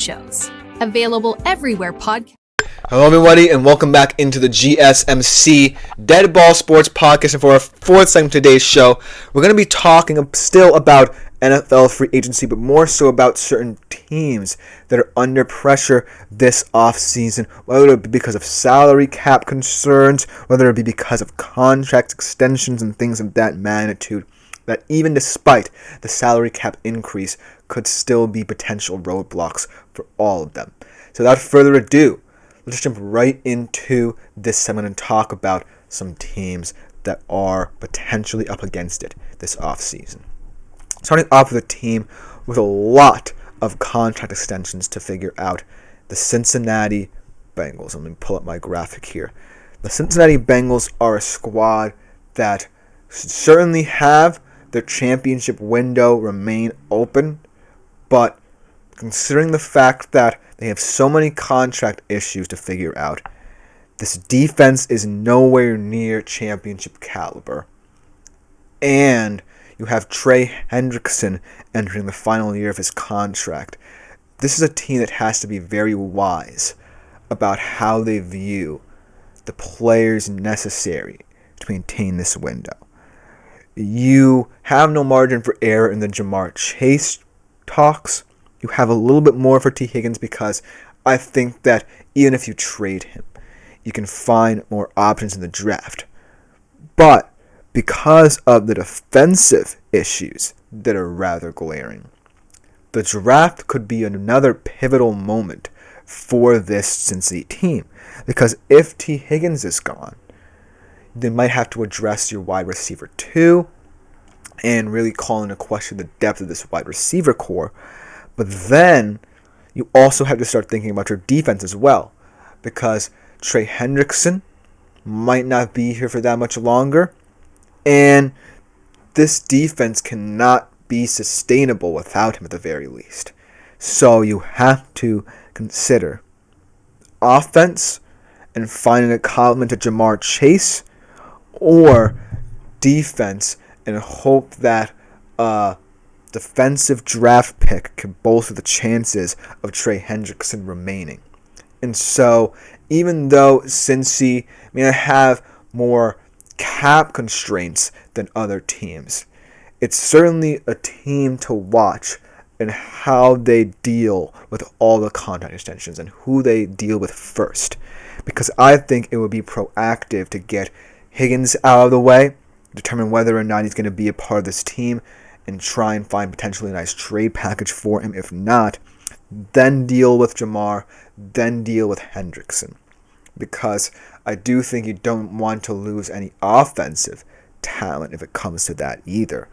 shows. Available everywhere podcasts. Hello everybody and welcome back into the GSMC Dead Ball Sports Podcast, and for our fourth segment of today's show, we're going to be talking still about NFL free agency, but more so about certain teams that are under pressure this offseason, whether it be because of salary cap concerns, whether it be because of contract extensions and things of that magnitude, that even despite the salary cap increase could still be potential roadblocks for all of them. So without further ado, let's jump right into this segment and talk about some teams that are potentially up against it this offseason. Starting off with a team with a lot of contract extensions to figure out, the Cincinnati Bengals. Let me pull up my graphic here. The Cincinnati Bengals are a squad that should certainly have their championship window remain open, but considering the fact that they have so many contract issues to figure out, this defense is nowhere near championship caliber. And you have Trey Hendrickson entering the final year of his contract. This is a team that has to be very wise about how they view the players necessary to maintain this window. You have no margin for error in the Jamar Chase talks. You have a little bit more for T. Higgins because I think that even if you trade him, you can find more options in the draft. But because of the defensive issues that are rather glaring, the draft could be another pivotal moment for this Cincy team. Because if T. Higgins is gone, they might have to address your wide receiver too and really call into question the depth of this wide receiver core. But then you also have to start thinking about your defense as well, because Trey Hendrickson might not be here for that much longer, and this defense cannot be sustainable without him at the very least. So you have to consider offense and finding a complement to Jamar Chase, or defense and hope that defensive draft pick can bolster the chances of Trey Hendrickson remaining. And so, even though Cincy may have more cap constraints than other teams, it's certainly a team to watch in how they deal with all the contract extensions and who they deal with first. Because I think it would be proactive to get Higgins out of the way, determine whether or not he's going to be a part of this team, and try and find potentially a nice trade package for him. If not, then deal with Jamar, then deal with Hendrickson. Because I do think you don't want to lose any offensive talent if it comes to that either,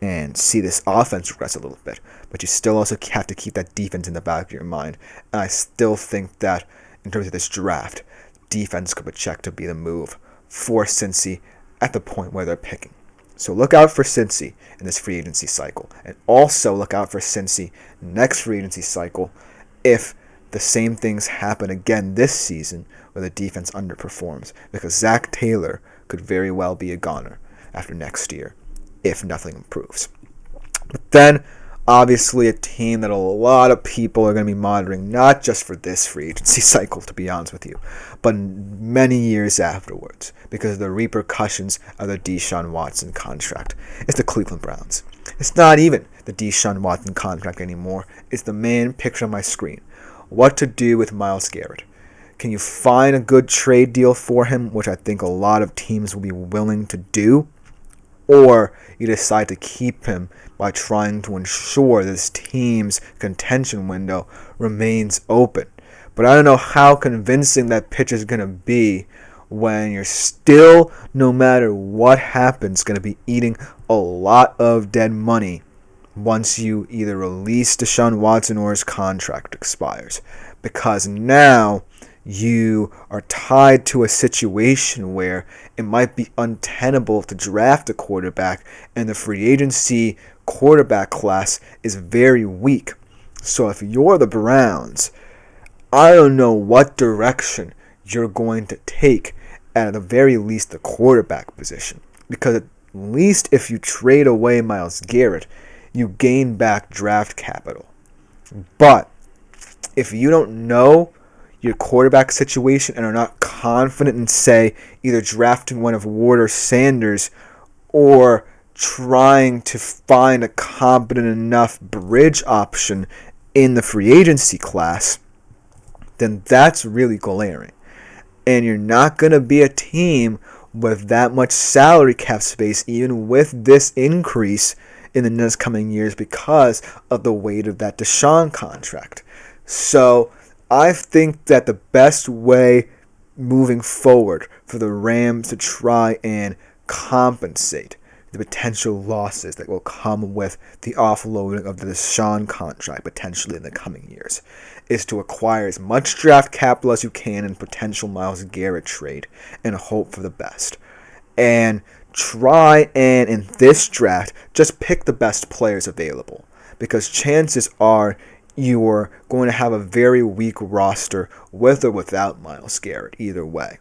and see this offense regress a little bit. But you still also have to keep that defense in the back of your mind. And I still think that in terms of this draft, defense could be checked to be the move for Cincy at the point where they're picking. So look out for Cincy in this free agency cycle. And also look out for Cincy next free agency cycle if the same things happen again this season where the defense underperforms. Because Zach Taylor could very well be a goner after next year if nothing improves. But then, obviously, a team that a lot of people are going to be monitoring, not just for this free agency cycle, to be honest with you, but many years afterwards, because of the repercussions of the Deshaun Watson contract. It's the Cleveland Browns. It's not even the Deshaun Watson contract anymore. It's the man picture on my screen. What to do with Myles Garrett? Can you find a good trade deal for him, which I think a lot of teams will be willing to do? Or you decide to keep him by trying to ensure this team's contention window remains open. But I don't know how convincing that pitch is going to be when you're still, no matter what happens, going to be eating a lot of dead money once you either release Deshaun Watson or his contract expires. Because now you are tied to a situation where it might be untenable to draft a quarterback, and the free agency quarterback class is very weak. So if you're the Browns, I don't know what direction you're going to take at the very least the quarterback position. Because at least if you trade away Myles Garrett, you gain back draft capital. But If you don't know your quarterback situation and are not confident in, say, either drafting one of Ward or Sanders or trying to find a competent enough bridge option in the free agency class, then that's really glaring. And you're not going to be a team with that much salary cap space, even with this increase in the next coming years because of the weight of that Deshaun contract. So I think that the best way moving forward for the Rams to try and compensate the potential losses that will come with the offloading of the Deshaun contract potentially in the coming years is to acquire as much draft capital as you can in potential Myles Garrett trade and hope for the best. And try and, in this draft, just pick the best players available, because chances are you're going to have a very weak roster with or without Myles Garrett either way.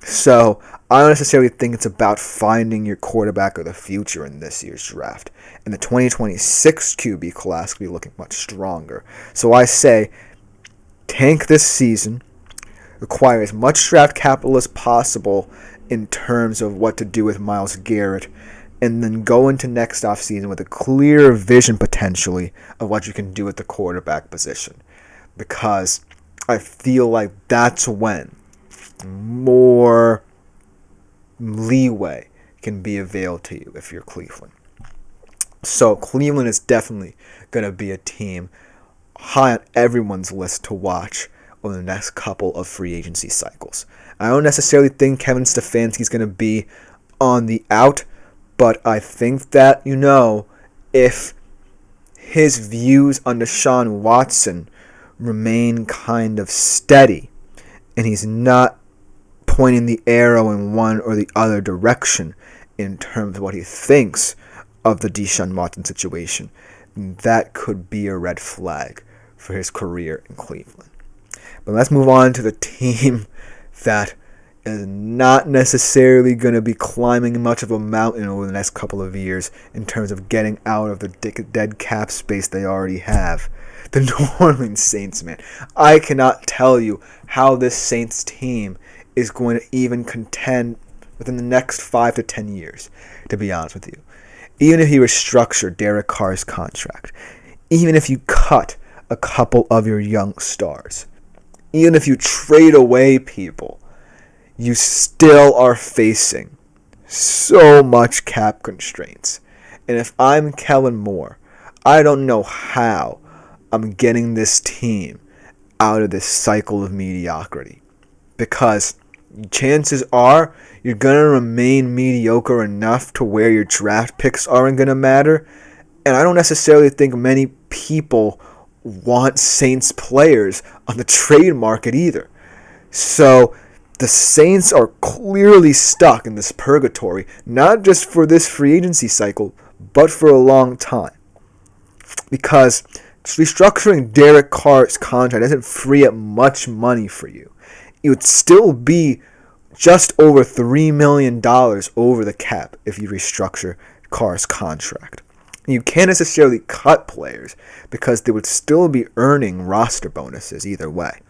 So I don't necessarily think it's about finding your quarterback of the future in this year's draft. And the 2026 QB class will be looking much stronger. So I say tank this season, acquire as much draft capital as possible in terms of what to do with Myles Garrett, and then go into next offseason with a clear vision potentially of what you can do at the quarterback position. Because I feel like that's when more leeway can be availed to you if you're Cleveland. So Cleveland is definitely going to be a team high on everyone's list to watch over the next couple of free agency cycles. I don't necessarily think Kevin Stefanski is going to be on the out, but I think that, if his views on Deshaun Watson remain kind of steady and he's not pointing the arrow in one or the other direction in terms of what he thinks of the Deshaun Watson situation, that could be a red flag for his career in Cleveland. But let's move on to the team that is not necessarily going to be climbing much of a mountain over the next couple of years in terms of getting out of the dead cap space they already have. The New Orleans Saints, man. I cannot tell you how this Saints team is going to even contend within the next 5 to 10 years, to be honest with you. Even if you restructure Derek Carr's contract, even if you cut a couple of your young stars, even if you trade away people, you still are facing so much cap constraints. And if I'm Kellen Moore, I don't know how I'm getting this team out of this cycle of mediocrity. Because chances are you're going to remain mediocre enough to where your draft picks aren't going to matter. And I don't necessarily think many people want Saints players on the trade market either. So the Saints are clearly stuck in this purgatory, not just for this free agency cycle, but for a long time. Because restructuring Derek Carr's contract doesn't free up much money for you. It would still be just over $3 million over the cap if you restructure Carr's contract. You can't necessarily cut players because they would still be earning roster bonuses either way.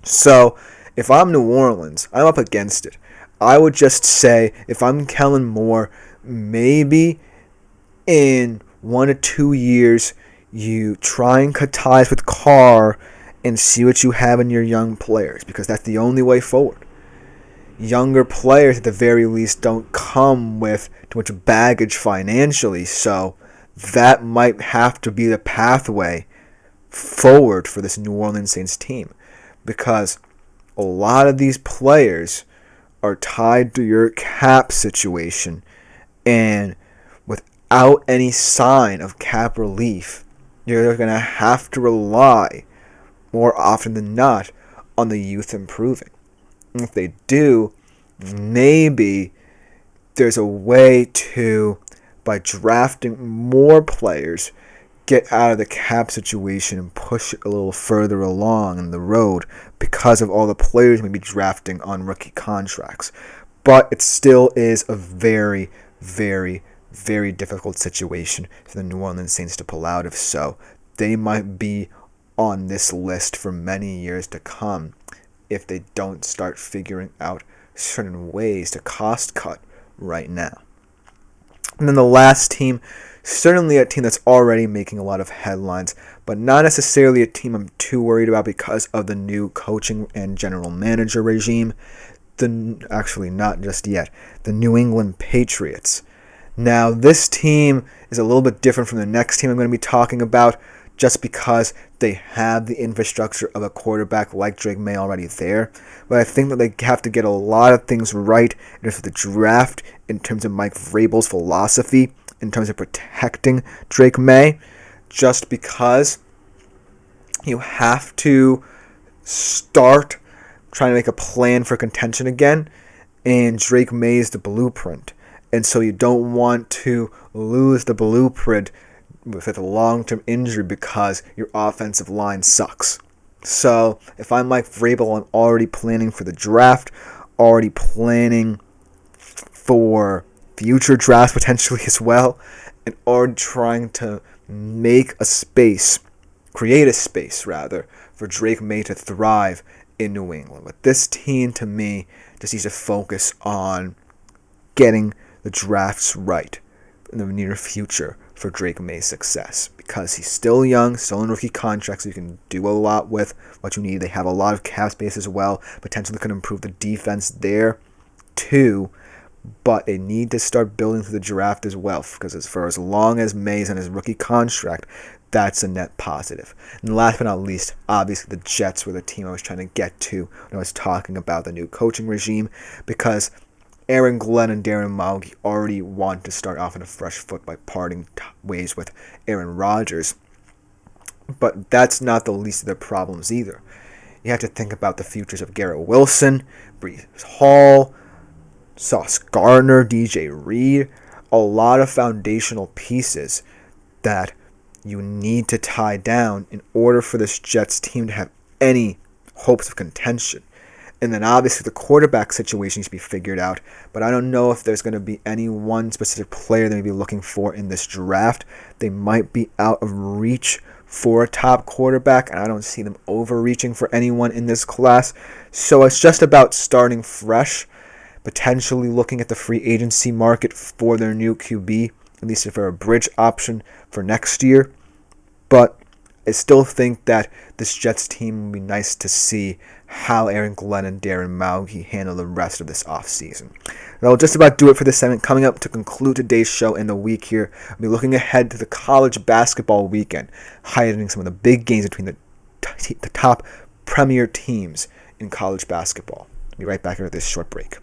So if I'm New Orleans, I'm up against it. I would just say, if I'm Kellen Moore, maybe in 1 to 2 years, you try and cut ties with Carr and see what you have in your young players, because that's the only way forward. Younger players, at the very least, don't come with too much baggage financially, so that might have to be the pathway forward for this New Orleans Saints team, because a lot of these players are tied to your cap situation, and without any sign of cap relief, you're going to have to rely more often than not on the youth improving. And if they do, maybe there's a way to, by drafting more players, get out of the cap situation and push it a little further along in the road because of all the players maybe drafting on rookie contracts. But it still is a very, very, very difficult situation for the New Orleans Saints to pull out of. So they might be on this list for many years to come if they don't start figuring out certain ways to cost cut right now. And then the last team, certainly a team that's already making a lot of headlines, but not necessarily a team I'm too worried about because of the new coaching and general manager regime. Actually, not just yet. The New England Patriots. Now, this team is a little bit different from the next team I'm going to be talking about just because they have the infrastructure of a quarterback like Drake May already there. But I think that they have to get a lot of things right in terms of the draft, in terms of Mike Vrabel's philosophy, in terms of protecting Drake May, just because you have to start trying to make a plan for contention again, and Drake May is the blueprint. And so you don't want to lose the blueprint with a long-term injury because your offensive line sucks. So if I'm Mike Vrabel, I'm already planning for the draft, already planning for future drafts potentially as well, and already trying to create a space for Drake May to thrive in New England. But this team, to me, just needs to focus on getting the drafts right in the near future for Drake May's success, because he's still young, still in rookie contract, so you can do a lot with what you need. They have a lot of cap space as well, potentially could improve the defense there too, but they need to start building through the draft as well, because for as long as May's on his rookie contract, that's a net positive. And last but not least, obviously the Jets were the team I was trying to get to when I was talking about the new coaching regime, because Aaron Glenn and Darren Mauge already want to start off on a fresh foot by parting ways with Aaron Rodgers. But that's not the least of their problems either. You have to think about the futures of Garrett Wilson, Breece Hall, Sauce Gardner, DJ Reed, a lot of foundational pieces that you need to tie down in order for this Jets team to have any hopes of contention. And then obviously the quarterback situation needs to be figured out, but I don't know if there's going to be any one specific player they may be looking for in this draft. They might be out of reach for a top quarterback, and I don't see them overreaching for anyone in this class. So it's just about starting fresh, potentially looking at the free agency market for their new QB, at least for a bridge option for next year. But I still think that this Jets team would be nice to see how Aaron Glenn and Darren Mauge handle the rest of this offseason. That'll just about do it for this segment. Coming up to conclude today's show in the week here, I'll be looking ahead to the college basketball weekend, highlighting some of the big games between the top premier teams in college basketball. I'll be right back after this short break.